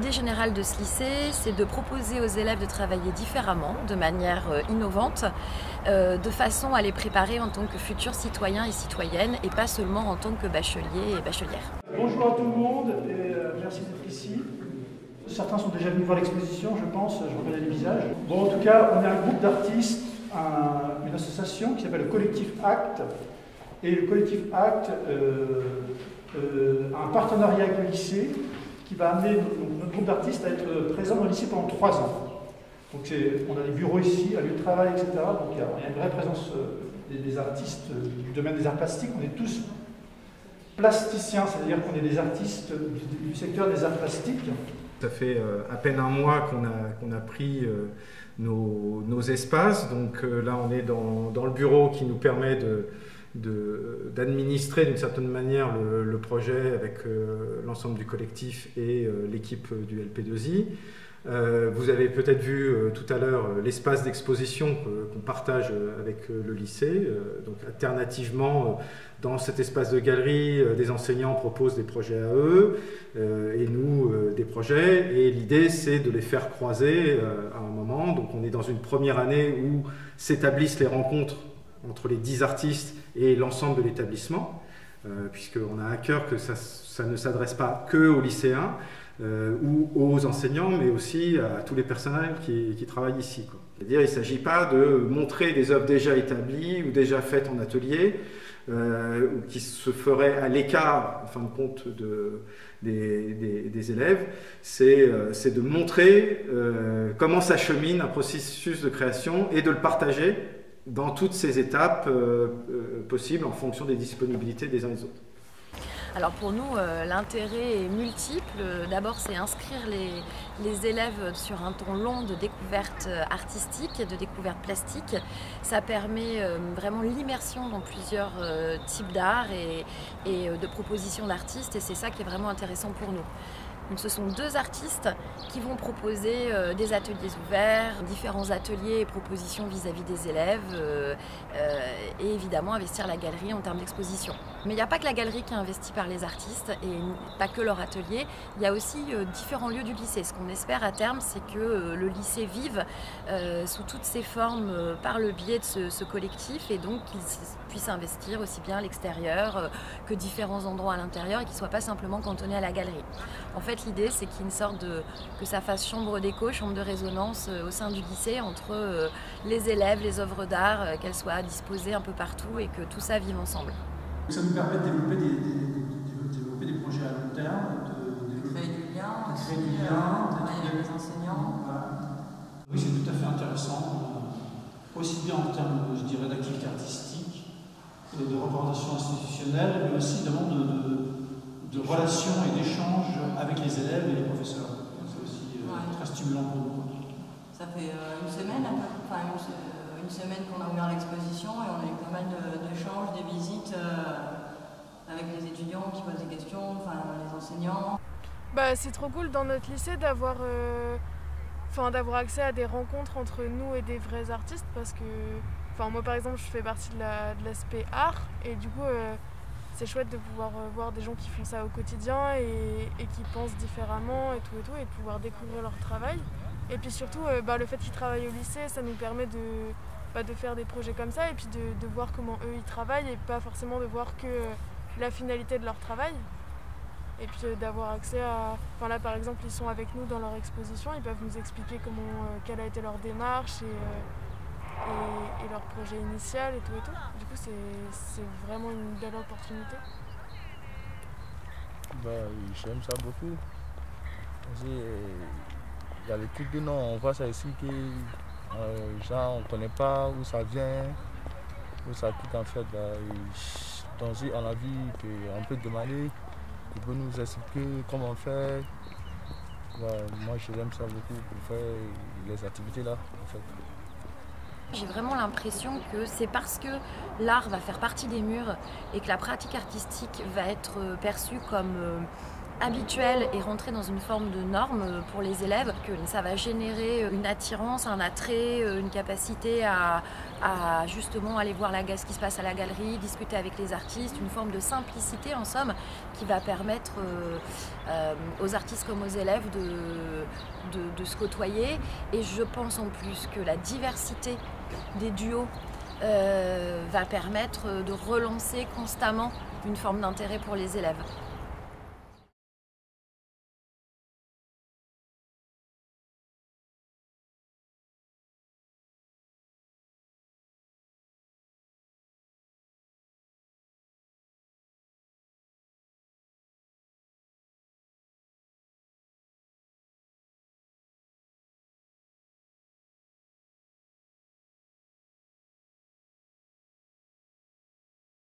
L'idée générale de ce lycée, c'est de proposer aux élèves de travailler différemment, de manière innovante, de façon à les préparer en tant que futurs citoyens et citoyennes, et pas seulement en tant que bacheliers et bachelières. Bonjour à tout le monde et merci d'être ici. Certains sont déjà venus voir l'exposition, je pense, je reconnais les visages. Bon, en tout cas, on est un groupe d'artistes, une association qui s'appelle le Collectif ACT. Et le Collectif ACT a un partenariat avec le lycée qui va amener notre groupe d'artistes à être présent dans le lycée pendant 3 ans. Donc on a des bureaux ici, un lieu de travail, etc. Donc il y a une vraie présence des artistes du domaine des arts plastiques. On est tous plasticiens, c'est-à-dire qu'on est des artistes du secteur des arts plastiques. Ça fait à peine un mois qu'on a pris nos espaces. Donc là, on est dans le bureau qui nous permet d'administrer d'une certaine manière le projet avec l'ensemble du collectif et l'équipe du LP2I. Vous avez peut-être vu tout à l'heure l'espace d'exposition qu'on partage avec le lycée. Donc alternativement, dans cet espace de galerie, des enseignants proposent des projets à eux et nous des projets. Et l'idée, c'est de les faire croiser à un moment. Donc on est dans une première année où s'établissent les rencontres entre les 10 artistes et l'ensemble de l'établissement, puisqu'on a à cœur que ça ne s'adresse pas que aux lycéens ou aux enseignants, mais aussi à tous les personnels qui travaillent ici, quoi. C'est-à-dire, il ne s'agit pas de montrer des œuvres déjà établies ou déjà faites en atelier, ou qui se feraient à l'écart, en fin de compte, des élèves. C'est de montrer comment s'achemine un processus de création et de le partager dans toutes ces étapes possibles en fonction des disponibilités des uns et des autres. Alors pour nous, l'intérêt est multiple. D'abord, c'est inscrire les élèves sur un temps long de découverte artistique, de découverte plastique. Ça permet vraiment l'immersion dans plusieurs types d'art et de propositions d'artistes, et c'est ça qui est vraiment intéressant pour nous. Donc, ce sont 2 artistes qui vont proposer des ateliers ouverts, différents ateliers et propositions vis-à-vis des élèves et évidemment investir la galerie en termes d'exposition. Mais il n'y a pas que la galerie qui est investie par les artistes et pas que leur atelier, il y a aussi différents lieux du lycée. Ce qu'on espère à terme, c'est que le lycée vive sous toutes ses formes par le biais de ce collectif, et donc qu'il puisse investir aussi bien à l'extérieur que différents endroits à l'intérieur et qu'il ne soit pas simplement cantonné à la galerie. En fait, l'idée, c'est qu'il y ait une sorte que ça fasse chambre d'écho, chambre de résonance au sein du lycée entre les élèves, les œuvres d'art, qu'elles soient disposées un peu partout et que tout ça vive ensemble. Ça nous permet de développer des projets à long terme, de créer du lien, travailler avec les enseignants. Voilà. Oui, c'est tout à fait intéressant, aussi bien en termes, je dirais, d'activité artistique, de représentation institutionnelle, mais aussi de relations et d'échanges avec les élèves et les professeurs. C'est aussi très stimulant pour nous. Ça fait une semaine qu'on a ouvert l'exposition et on a eu pas mal d'échanges, des visites avec les étudiants qui posent des questions, les enseignants. C'est trop cool dans notre lycée d'avoir accès à des rencontres entre nous et des vrais artistes, parce que moi par exemple je fais partie de l'aspect art, et du coup c'est chouette de pouvoir voir des gens qui font ça au quotidien et qui pensent différemment et tout, et de pouvoir découvrir leur travail. Et puis surtout, le fait qu'ils travaillent au lycée, ça nous permet de faire des projets comme ça, et puis de voir comment eux ils travaillent, et pas forcément de voir que la finalité de leur travail. Et puis d'avoir accès à... là par exemple, ils sont avec nous dans leur exposition, ils peuvent nous expliquer quelle a été leur démarche et leur projet initial et tout. Du coup, c'est vraiment une belle opportunité. J'aime ça beaucoup. Il y a les trucs de nom, on voit ça ici que on ne connaît pas où ça vient, où ça pique en fait. Donc on a vu qu'on peut demander, il peut nous expliquer comment on fait. Moi j'aime ça beaucoup pour faire les activités là en fait. J'ai vraiment l'impression que c'est parce que l'art va faire partie des murs et que la pratique artistique va être perçue comme habituel et rentrer dans une forme de norme pour les élèves, que ça va générer une attirance, un attrait, une capacité à justement aller voir ce qui se passe à la galerie, discuter avec les artistes, une forme de simplicité en somme qui va permettre aux artistes comme aux élèves de se côtoyer. Et je pense en plus que la diversité des duos va permettre de relancer constamment une forme d'intérêt pour les élèves.